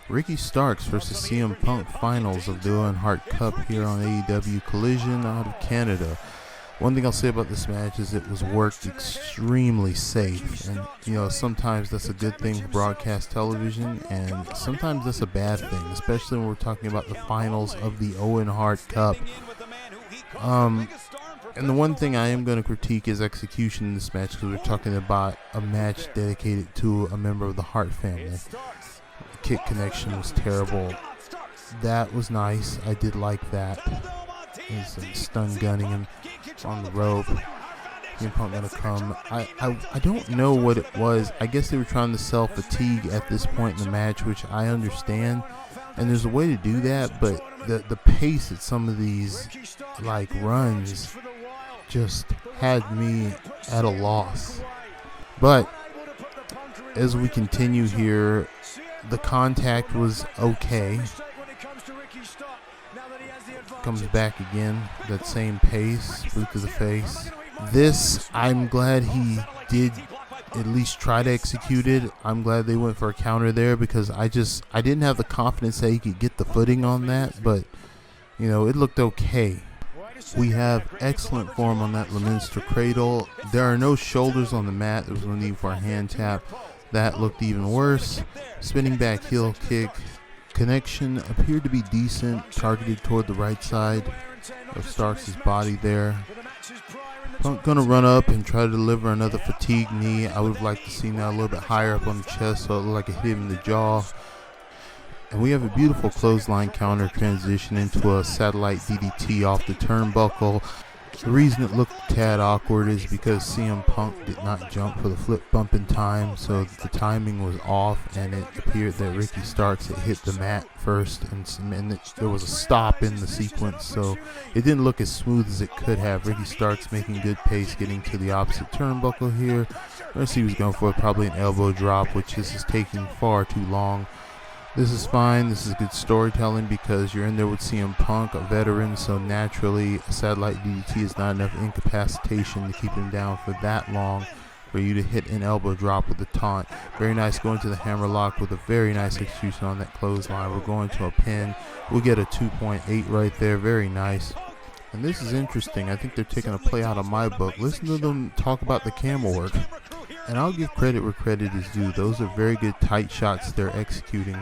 Ricky Starks versus CM Punk finals of the Owen Hart Cup here on AEW Collision out of Canada. One thing I'll say about this match is it was worked extremely safe, and sometimes that's a good thing for broadcast television, and sometimes that's a bad thing, especially when we're talking about the finals of the Owen Hart Cup. And the one thing I am going to critique is execution in this match, because we're talking about a match dedicated to a member of the Hart family. The kick connection was terrible. That was nice. I did like that. He's stun gunning him on the rope. CM Punk gonna come. I don't know what it was. I guess they were trying to sell fatigue at this point in the match, which I understand. And there's a way to do that, but the pace at some of these runs just had me at a loss. But as we continue here, the contact was okay. Comes back again, that same pace, boot to the face. This, I'm glad he did at least try to execute it. I'm glad they went for a counter there, because I didn't have the confidence that he could get the footing on that, but it looked okay. We have excellent form on that Lemonster Cradle. There are no shoulders on the mat. There was no need for a hand tap. That looked even worse. Spinning back heel kick. Connection appeared to be decent, targeted toward the right side of Starks' body there. Punk gonna run up and try to deliver another fatigue knee. I would have liked to see that a little bit higher up on the chest, so it looked like it hit him in the jaw. And we have a beautiful clothesline counter transition into a satellite DDT off the turnbuckle. The reason it looked a tad awkward is because CM Punk did not jump for the flip bump in time, so the timing was off, and it appeared that Ricky Starks had hit the mat first, and there was a stop in the sequence, so it didn't look as smooth as it could have. Ricky Starks making good pace, getting to the opposite turnbuckle here. First he was going for probably an elbow drop, which this is taking far too long. This is fine. This is good storytelling, because you're in there with CM Punk, a veteran, so naturally a satellite DDT is not enough incapacitation to keep him down for that long for you to hit an elbow drop with a taunt. Very nice going to the hammerlock with a very nice execution on that clothesline. We're going to a pin. We'll get a 2.8 right there. Very nice. And this is interesting. I think they're taking a play out of my book. Listen to them talk about the camera work. And I'll give credit where credit is due. Those are very good tight shots they're executing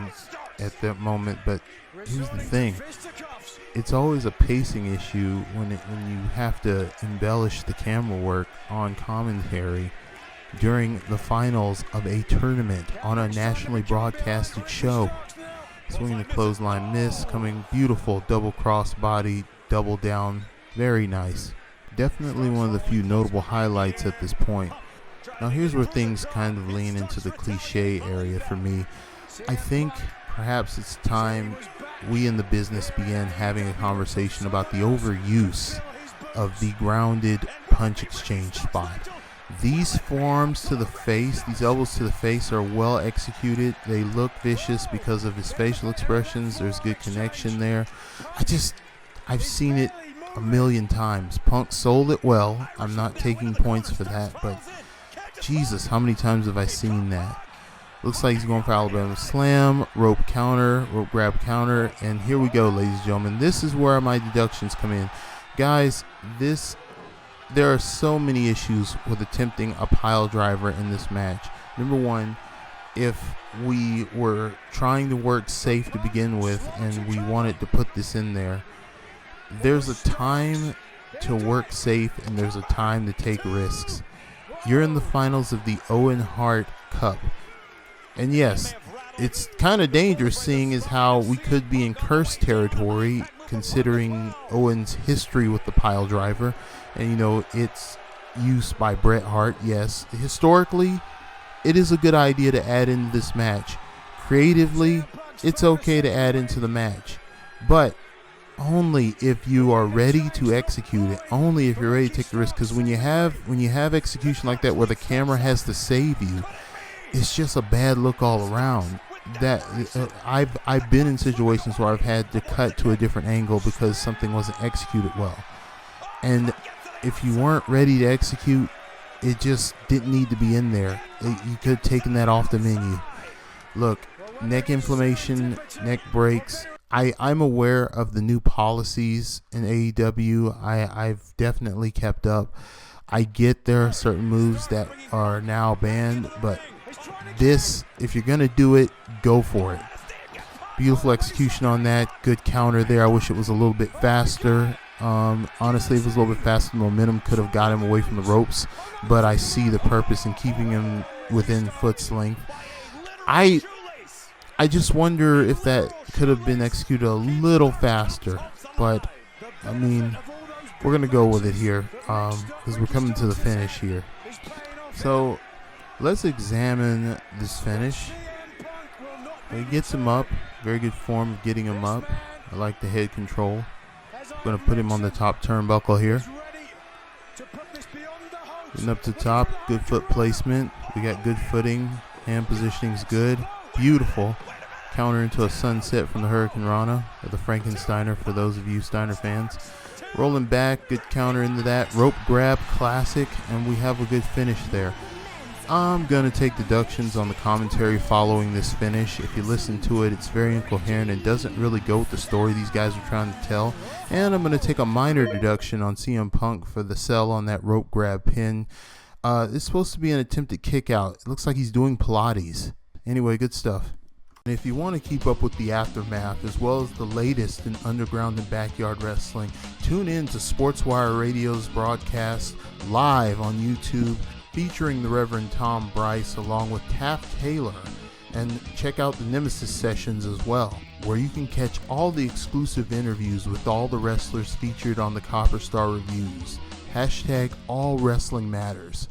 at that moment. But here's the thing. It's always a pacing issue when you have to embellish the camera work on commentary during the finals of a tournament on a nationally broadcasted show. Swinging the clothesline miss, coming beautiful double cross body, double down. Very nice. Definitely one of the few notable highlights at this point. Now here's where things kind of lean into the cliche area for me. I think perhaps it's time we in the business began having a conversation about the overuse of the grounded punch exchange spot. These forearms to the face, these elbows to the face are well executed. They look vicious because of his facial expressions. There's good connection there. I've seen it a million times. Punk sold it well. I'm not taking points for that, but Jesus, how many times have I seen that? Looks like he's going for Alabama Slam, rope counter, rope grab counter, and here we go, ladies and gentlemen. This is where my deductions come in. Guys, there are so many issues with attempting a pile driver in this match. Number one, if we were trying to work safe to begin with and we wanted to put this in there, there's a time to work safe and there's a time to take risks. You're in the finals of the Owen Hart Cup. And yes, it's kind of dangerous seeing as how we could be in cursed territory considering Owen's history with the pile driver. And, its use by Bret Hart. Yes, historically, it is a good idea to add into this match. Creatively, it's okay to add into the match. But only if you are ready to execute it. Only if you're ready to take the risk. Because when you have execution like that where the camera has to save you, it's just a bad look all around. That I've been in situations where I've had to cut to a different angle because something wasn't executed well. And if you weren't ready to execute, it just didn't need to be in there. You could have taken that off the menu. Look, neck inflammation, neck breaks. I'm aware of the new policies in AEW. I've definitely kept up. I get there are certain moves that are now banned, but this, if you're going to do it, go for it. Beautiful execution on that. Good counter there. I wish it was a little bit faster. Honestly, if it was a little bit faster, the momentum could have got him away from the ropes, but I see the purpose in keeping him within foot's length. I just wonder if that could have been executed a little faster, but I mean, we're going to go with it here because we're coming to the finish here. So let's examine this finish. He gets him up. Very good form of getting him up. I like the head control. I'm going to put him on the top turnbuckle here. Getting up to top. Good foot placement. We got good footing. Hand positioning is good. Beautiful. Counter into a sunset from the Hurricane Rana, or the Frankensteiner for those of you Steiner fans. Rolling back. Good counter into that. Rope grab. Classic. And we have a good finish there. I'm going to take deductions on the commentary following this finish. If you listen to it, it's very incoherent and doesn't really go with the story these guys are trying to tell. And I'm going to take a minor deduction on CM Punk for the sell on that rope grab pin. It's supposed to be an attempted kick out. It looks like he's doing Pilates. Anyway, good stuff. And if you want to keep up with the aftermath as well as the latest in underground and backyard wrestling, tune in to SportsWire Radio's broadcast live on YouTube, featuring the Reverend Tom Brice along with Taff Taylor, and check out the Nemesis Sessions as well, where you can catch all the exclusive interviews with all the wrestlers featured on the Copper Star Reviews. #AllWrestlingMatters.